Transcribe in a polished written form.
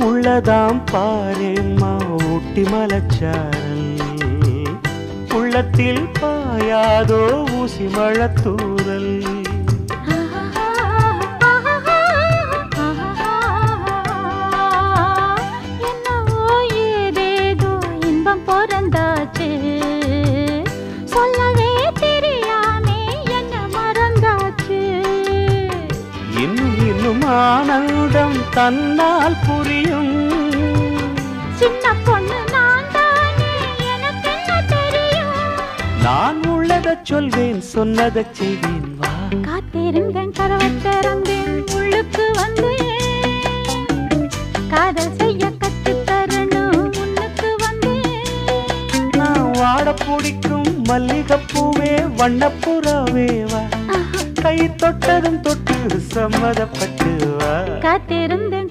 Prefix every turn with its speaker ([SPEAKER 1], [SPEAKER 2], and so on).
[SPEAKER 1] உள்ளதாம் பாரேம்மா ஊட்டி மலச்சாரல் உள்ளத்தில் பாயாதோ ஊசி மழத்தூரல்
[SPEAKER 2] என்னவோ ஏதேதோ இன்பம் பிறந்தாச்சு சொல்லவே தெரியாமே என்ன மறந்தாச்சு
[SPEAKER 1] இன்னும் இன்னும் ஆனந்தம் தன்னால் புரியும்
[SPEAKER 2] சின்ன பொண்ணு நான் தானே எனக்கு என்ன தெரியும்
[SPEAKER 1] நான் உள்ளதைச் சொல்வேன் சொன்னதைச் செய்வேன் வா
[SPEAKER 2] காத்திருந்தேன் கதவை திறந்தேன் உள்ளுக்கு வந்தேன் காதல் செய்ய கற்றுத் தரணும் உன்னுக்கு வந்தேன்
[SPEAKER 1] நான் வாட பிடிக்கும் மல்லிகைப்பூவே வண்ணப்புறாவே வா கை தொட்டதும் தொட்டு சம்மதப்பட்டு வா
[SPEAKER 2] காத்திருந்தேன்